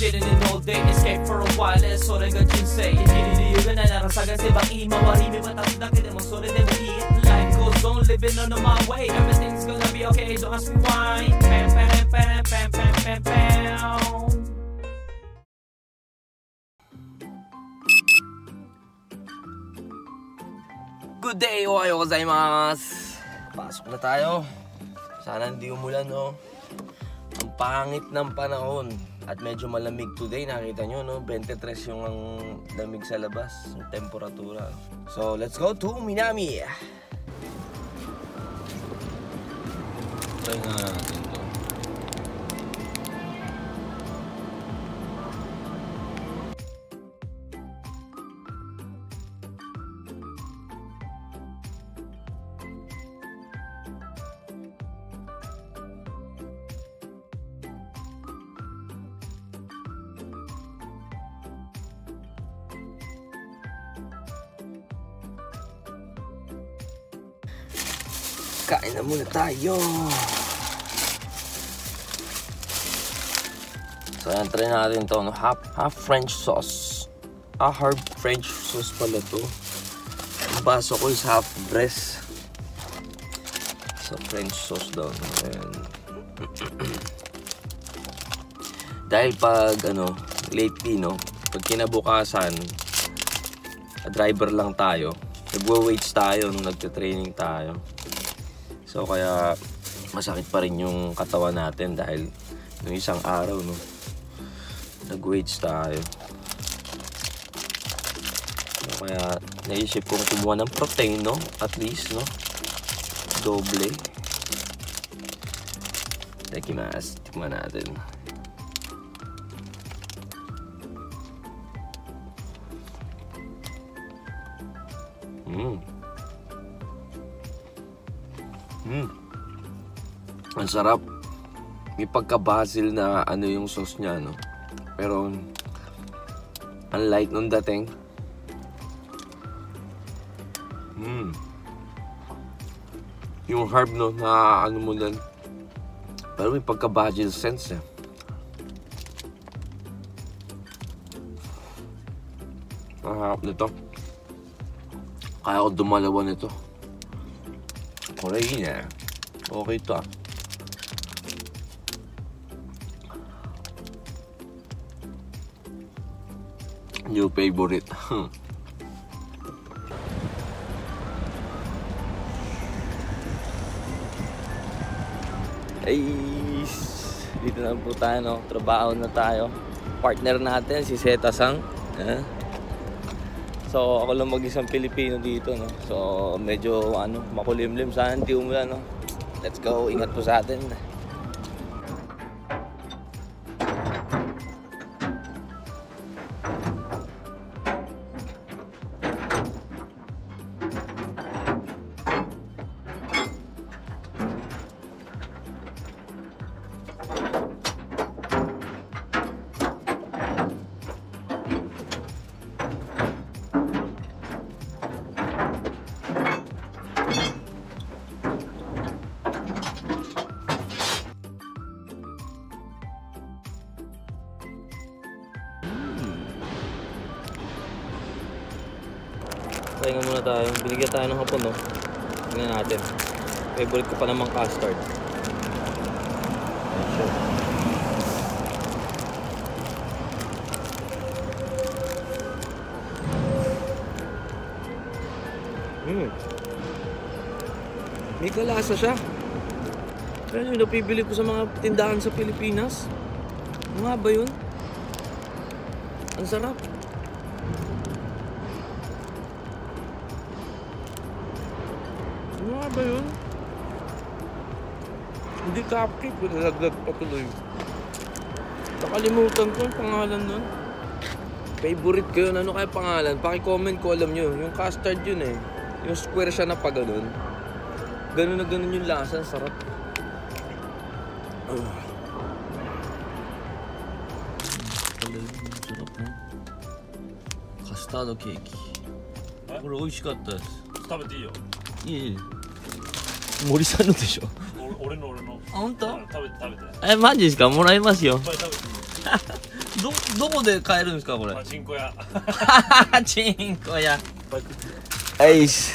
sitting in all day, escape for a while, それが人生。生きる理由がないなら探せばいい。周り見渡すだけでもそれでもいい。Life goes on, living on my way. Everything's gonna be okay, don't ask me why. Pam, pam, pam, pam, pam, pam, pam. Good day! Ohayo gozaimasu! Pasok na tayo. Sana hindi umulan, no? Ang pangit ng panahon. At medyo malamig today. Nakita nyo, no? 23 yung ang lamig sa labas. Yung temperatura. So, let's go to Minami! Try nga natin to. Kain na muna tayo. So, yan, try natin to, no? Half French sauce. Half French sauce pala to. Ang baso ko is half breast. So, French sauce daw, no? Ayan. Dahil pag, lately, no? Pag kinabukasan, driver lang tayo. Nagwa-weights tayo nung nagte-training tayo. So kaya masakit pa rin yung katawan natin dahil yung isang araw, no, nag-weights tayo. So kaya naisip kong kumuha ng protein, no, at least, no, doble. Tikman natin. Ang sarap. May pagka-basil na yung sauce niya, no? Pero ang light nung dating. Yung herb, no, na mo lang. Pero may pagka-basil sense, eh. Ang harap nito. Kaya ko dumalawa nito. Okay na. Okay to, ah. New favorite. Ay, dito na po tayo, no? Trabaho na tayo. Partner natin si Zeta-san. So ako lang mag-isang Pilipino dito, no? So medyo makulimlim, sana hindi umulan, no? Let's go, ingat po sa atin. Pahinga muna tayo. Binigyan tayo ng hapon, no? Tingnan natin. Favorite ko pa namang custard. May kalasa siya. Pero yung napibili ko sa mga tindahan sa Pilipinas. Ano nga ba yun? Ang sarap. Ano nga ba yun? Hindi cupcake, nalaglag pa tuloy. Nakalimutan ko yung pangalan nun. Favorite ko yun. Ano kaya pangalan? Paki-comment ko, alam nyo. Yung custard yun, eh. Yung square siya na pa ganun. Ganun na ganun yung lasa. Sarap. Sarap, no? Custard cake. これ美味しかったです。食べていいよ。いい。森さんのでしょ。俺の。あ、本当？食べて。え、マジですか？もらいますよ。いっぱい食べていいよ。どこで買えるんですかこれ？パチンコ屋。チンコ屋。はいし。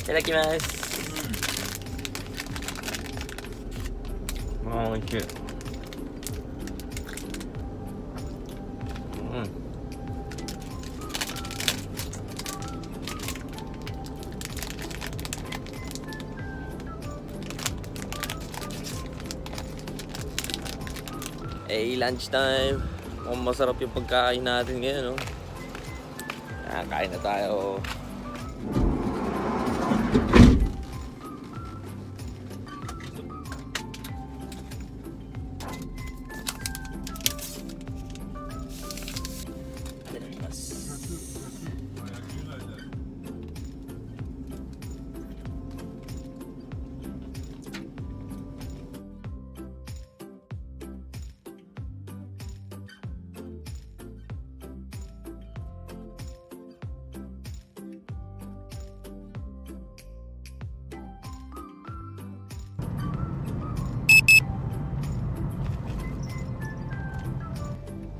いただきます。おいしい。Lunch time. Masarap yung pagkain natin ngayon, no? Kain na tayo.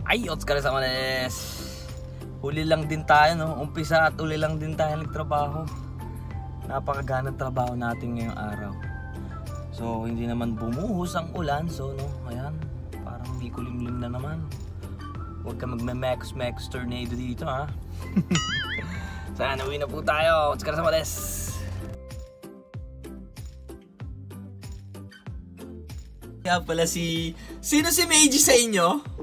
Ay, otsukare sama desu. Huli lang din tayo, no? Umpisa at uli lang din tayo nagtrabaho. Napakaganang trabaho natin ngayong araw. So, hindi naman bumuhos ang ulan. So, no, ayan. Parang may kulimlim na naman. Huwag ka magme-max tornado dito, ha? Sana, uwi na po tayo. Otsukare sama desu. Kaya pala sino si Meiji sa inyo?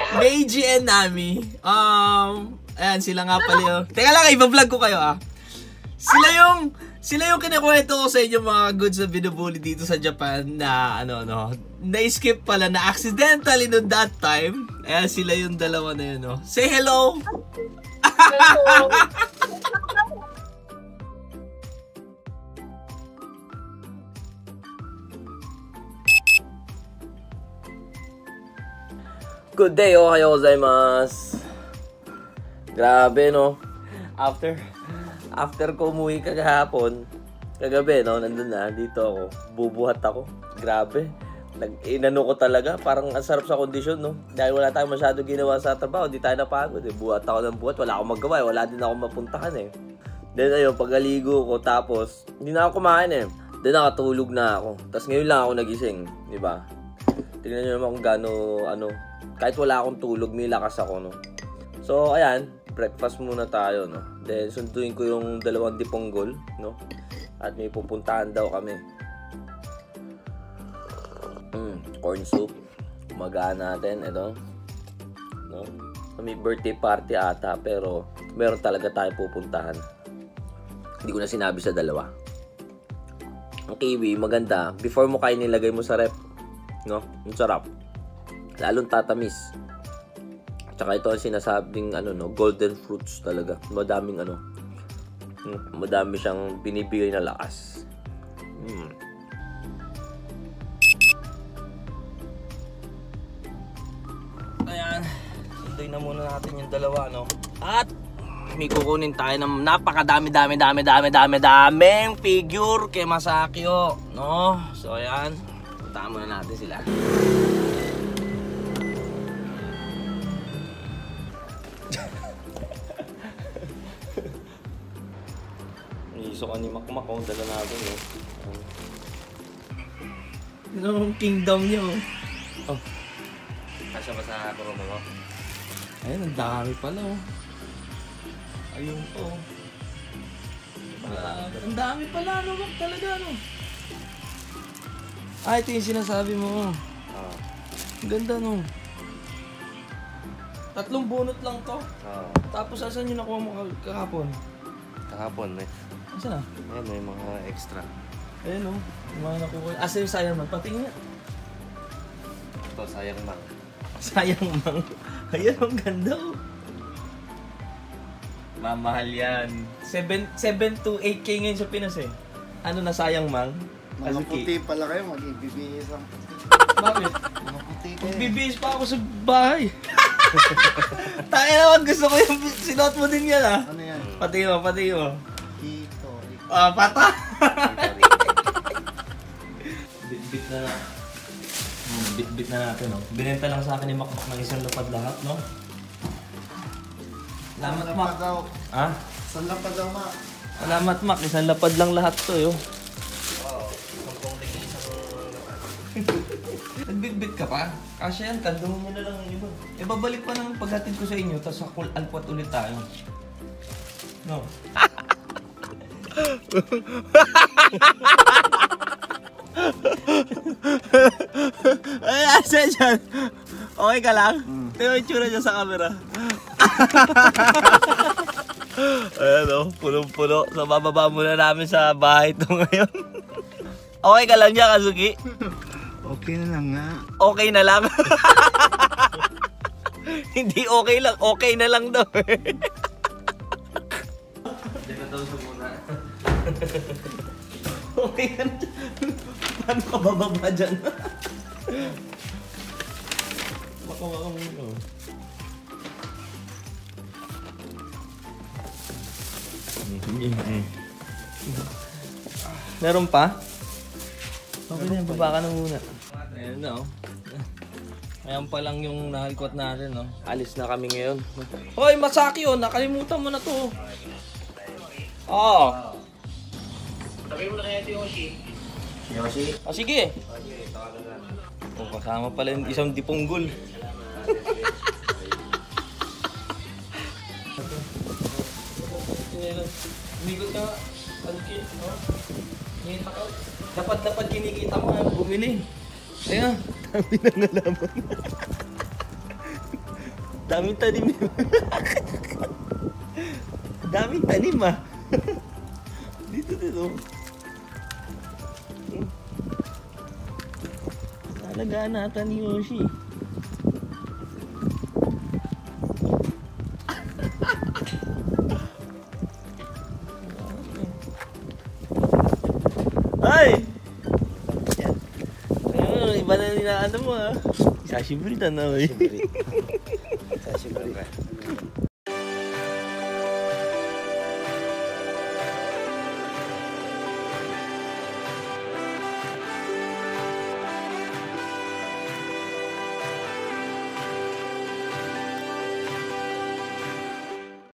Meiji and Nami. Ayan, sila nga pala yun. Teka lang, iba-vlog ko kayo Sila yung kinakwento ko sa inyo mga goods na binubuli dito sa Japan na na-skip pala na accidentally no that time. Ayan, sila yung dalawa na yun, no. Say hello! Hello! Good day, ohayo gozaimasu. Grabe, no? After ko umuwi kagahapon, kagabi, no? Nandun na, dito ako. Bubuhat ako. Grabe. Inano ko talaga. Parang ang sarap sa kondisyon, no? Dahil wala tayong masyado ginawa sa trabaho, di tayo napagod, eh. Buhat ako ng buhat. Wala akong magawa, eh. Wala din ako mapuntahan, eh. Then, ayun, pagaligo ko, tapos, hindi na ako kumain, eh. Then, nakatulog na ako. Tapos, ngayon lang ako nagising, di ba? Tingnan nyo naman kung gaano, kahit wala akong tulog, may lakas ako, no? So, ayan, breakfast muna tayo, no? Then, sunduin ko yung 2 diponggol, no? At may pupuntahan daw kami. Corn soup. Umagaan natin, ito. No? May birthday party ata, pero meron talaga tayo pupuntahan. Hindi ko na sinabi sa dalawa. Ang kiwi, maganda. Before mo kain, nilagay mo sa rep. No? Ang sarap. Lalong tatamis. Tsaka ito ang sinasabing golden fruits talaga. Madaming madami siyang binibigay na lakas. Ayan. Sunduin na muna natin yung dalawa, no? At may kukunin tayo ng napakadaming figure kay Masakyo, no? So ayan. Puntaan muna natin sila. Iso ka ni Makmak, dala natin, eh. Anong kingdom niyo? Oh. Kasya ba sa kuroma mo? Ayun, ang dami pala, oh. Ayun po. Ang dami pala, Mak, talaga, no? Ito yung sinasabi mo. Ang ganda, no? 3 bunot lang to. Tapos asan yung nakuha mo kahapon? Kahapon, eh. Asan na? Ayan, may mga extra. Ayan, oh. Yung mga nakuha. Asa yung sayang mang? Patingin nga. Ito, sayang mang. Sayang mang. Ayan, ang ganda, oh. Mamahal yan. 7 to 8K ngayon sa Pinas, eh. Ano na sayang mang? Mga puti pala kayo, mag-ibibihis ang puti. Bakit? Mga puti kayo. Magbibihis pa ako sa bahay. Tayo naman, gusto ko yung sinuot mo din yan, ah. Ano yan? Patingin mo. Ito. Pata! Bit na na. Bit-bit na natin, no? Binenta lang sa akin ni Makmak ng isang lapad lahat, no? Salamat, Mak. daw. Ha? Saan lapad daw, Ma? Salamat, Mak. Isang lapad lang lahat to, yo. Oo. Sampung tingin sa Nagbit-bit ka pa? Kasi yan, tandong mo na lang yung iba. E babalik pa naman paghatid ko sa inyo, tapos alpot ulit tayo. No? Ay, asa dyan? Okay ka lang? Tingnan mo yung tsura dyan sa camera. Ayan o, punong-puno. So, bababa muna namin sa bahay ito ngayon. Okay ka lang dyan, Kazuki? Okay na lang nga. Okay na lang. Hindi okay lang, okay na lang daw. Okay ka na dyan. Paano ka bababa dyan? Baka muna. Meron pa? Okay na, baba ka na muna. Ayan na, oh. Ayan pa lang yung nahalkwat natin, no? Alis na kami ngayon. Hoy, Masaki, oh! Nakalimutan mo na to. Oo. Sabi mo na kaya ito Yoshi. Yoshi? Ah, sige. Okay, tawagan na. Oh, kasama pala yung isang dipunggol. Umigot ka. Kalki, no? Ngita ka. Dapat kinikita mo nga bumili. Ayan. Dami na nalaman. Daming tanim. Daming tanim, ah. Dito. Alagaan natin ni Yoshi. Ay! Ayun, iba na nila ano mo, ah. Sashiburi na, oy. Sashiburi.